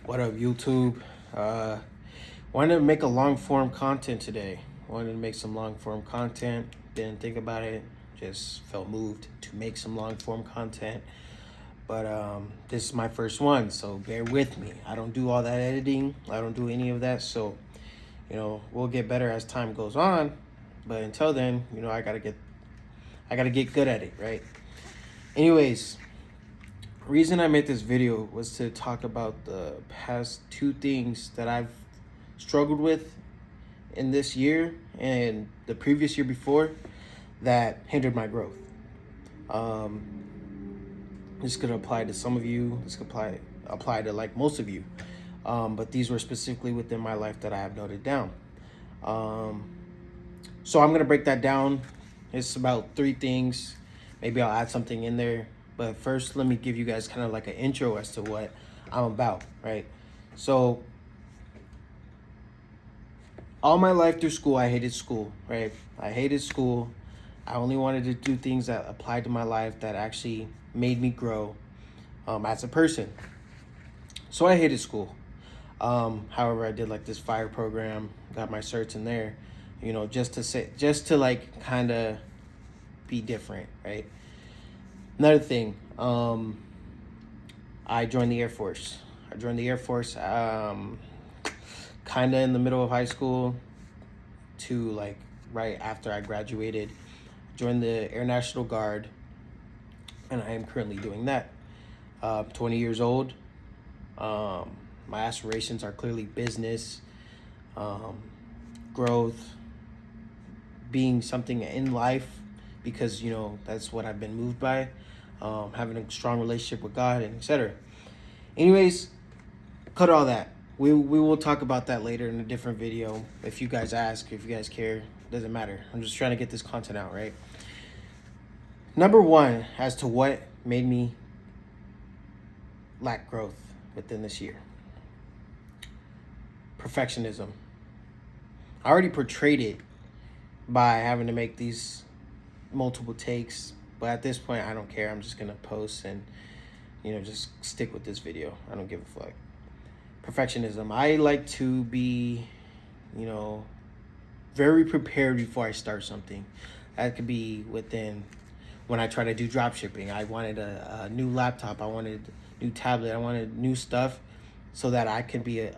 What up, YouTube? Wanted to make a long form content today. Wanted to make some long form content. Didn't think about it. Just felt moved to make some long form content. But this is my first one, so bear with me. I don't do all that editing. I don't do any of that. So, we'll get better as time goes on. But until then, I gotta get good at it, right? Anyways, reason I made this video was to talk about the past two things that I've struggled with in this year and the previous year before that hindered my growth. This could apply to some of you. This could apply to like most of you. But these were specifically within my life that I have noted down. So I'm gonna break that down. It's about three things. Maybe I'll add something in there. But first, let me give you guys kind of like an intro as to what I'm about, right? So, all my life through school, I hated school, right? I hated school. I only wanted to do things that applied to my life that actually made me grow as a person. So I hated school. However, I did like this fire program, got my certs in there, just to like kind of be different, right? Another thing, I joined the Air Force. Kind of in the middle of high school to like right after I graduated. Joined the Air National Guard, and I am currently doing that. 20 years old. My aspirations are clearly business, growth, being something in life, because that's what I've been moved by, having a strong relationship with God and etc. Anyways, cut all that. We will talk about that later in a different video. If you guys ask, if you guys care, doesn't matter. I'm just trying to get this content out, right? Number one, as to what made me lack growth within this year. Perfectionism. I already portrayed it by having to make these multiple takes, but at this point I don't care. I'm just gonna post and just stick with this video. I don't give a fuck. Perfectionism. I like to be very prepared before I start something. That could be within when I try to do drop shipping. I wanted a new laptop, I wanted a new tablet, I wanted new stuff so that I could be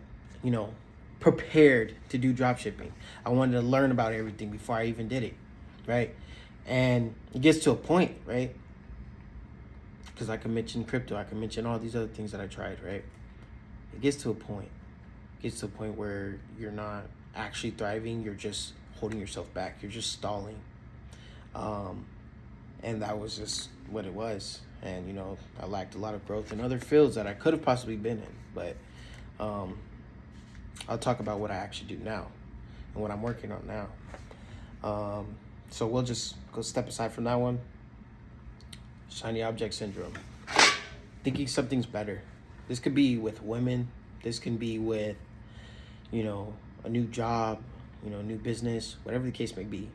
prepared to do drop shipping. I wanted to learn about everything before I even did it, right? And it gets to a point, right? Because I can mention crypto, I can mention all these other things that I tried, right? It gets to a point. Where you're not actually thriving, you're just holding yourself back, you're just stalling. And that was just what it was. And I lacked a lot of growth in other fields that I could have possibly been in. But I'll talk about what I actually do now and what I'm working on now. So we'll just go step aside from that one. Shiny object syndrome. Thinking something's better. This could be with women. This can be with, a new job, new business, whatever the case may be.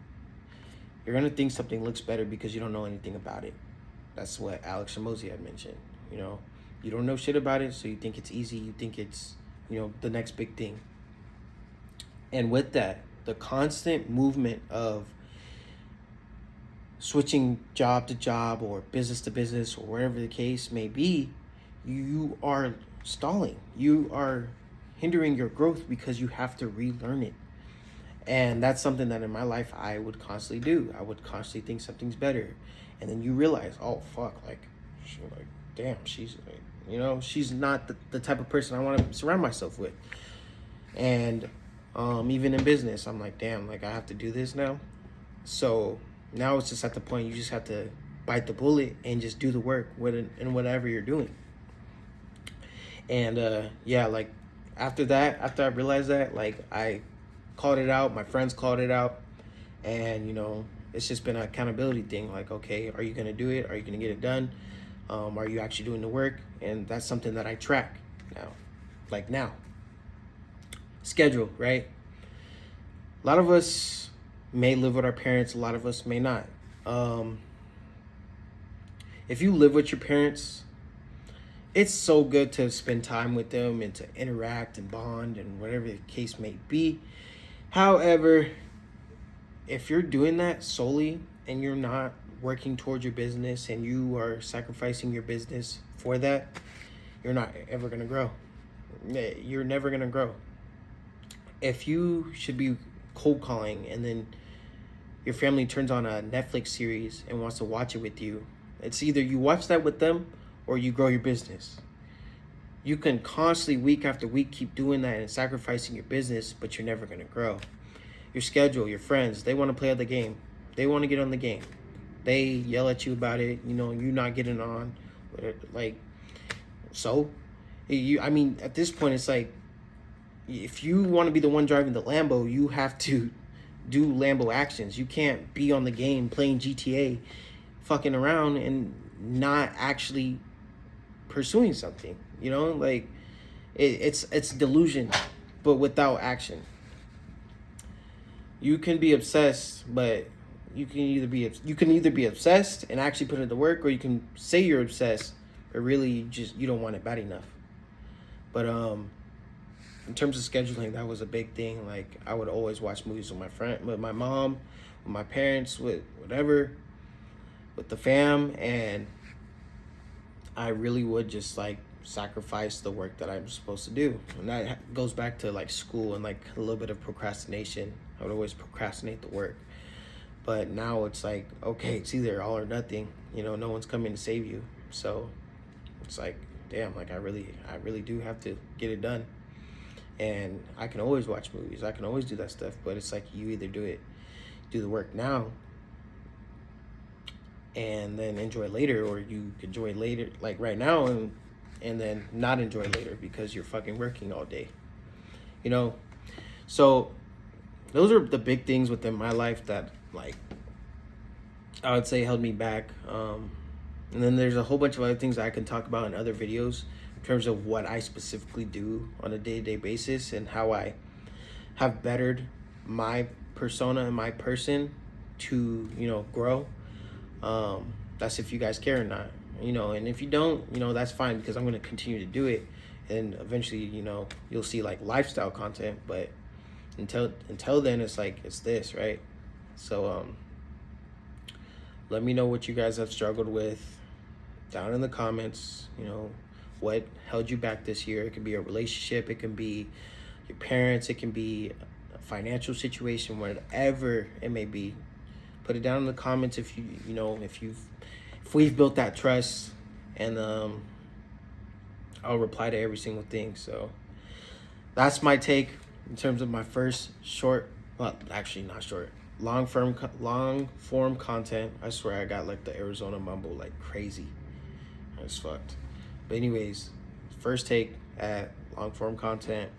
You're going to think something looks better because you don't know anything about it. That's what Alex Shamosi had mentioned. You don't know shit about it, so you think it's easy. You think it's, the next big thing. And with that, the constant movement of switching job to job or business to business or wherever the case may be, you are stalling. You are hindering your growth because you have to relearn it. And that's something that in my life I would constantly do. I would constantly think something's better. And then you realize, oh, fuck, damn, she's she's not the type of person I want to surround myself with. And even in business, I'm like, damn, I have to do this now. So now it's just at the point you just have to bite the bullet and just do the work in whatever you're doing. And after I realized that, I called it out, my friends called it out, and it's just been an accountability thing. Okay, are you gonna do it? Are you gonna get it done? Are you actually doing the work? And that's something that I track now. Schedule, right? A lot of us may live with our parents, a lot of us may not. If you live with your parents, it's so good to spend time with them and to interact and bond and whatever the case may be. However, if you're doing that solely and you're not working towards your business and you are sacrificing your business for that, you're not ever going to grow. You're never going to grow. If you should be cold calling and then your family turns on a Netflix series and wants to watch it with you, it's either you watch that with them or you grow your business. You can constantly, week after week, keep doing that and sacrificing your business, but you're never going to grow. Your schedule, your friends, they want to play the game. They want to get on the game. They yell at you about it, you not getting on. Like, so, I mean, at this point, it's like, if you want to be the one driving the Lambo, you have to do Lambo actions. You can't be on the game playing GTA, fucking around and not actually pursuing something. Like it's delusion, but without action. You can be obsessed, but you can either be obsessed and actually put it to work, or you can say you're obsessed, but really you don't want it bad enough. But in terms of scheduling, that was a big thing. Like, I would always watch movies with my mom, with my parents, with whatever, with the fam, and I really would just like sacrifice the work that I'm supposed to do. And that goes back to like school and like a little bit of procrastination. I would always procrastinate the work. But now it's like, okay, it's either all or nothing. No one's coming to save you. So it's like, damn, like I really do have to get it done. And I can always watch movies. I can always do that stuff. But it's like, you either do the work now and then enjoy later, or you enjoy later, like right now, and then not enjoy later because you're fucking working all day. So those are the big things within my life that, like, I would say held me back. And then there's a whole bunch of other things that I can talk about in other videos in terms of what I specifically do on a day-to-day basis and how I have bettered my persona and my person to, grow. That's if you guys care or not, and if you don't, that's fine, because I'm going to continue to do it. And eventually, you'll see like lifestyle content, but until then, it's like, it's this, right? So, let me know what you guys have struggled with down in the comments. What held you back this year. It could be a relationship, it can be your parents, it can be a financial situation, whatever it may be. Put it down in the comments if if we've built that trust, and I'll reply to every single thing. So that's my take in terms of my first long form content. I swear I got like the Arizona mumble like crazy. It's fucked. But anyways, first take at long form content.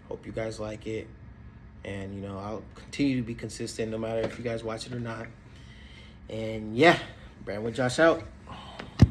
Hope you guys like it. And, I'll continue to be consistent no matter if you guys watch it or not. And yeah, Brand with Josh out.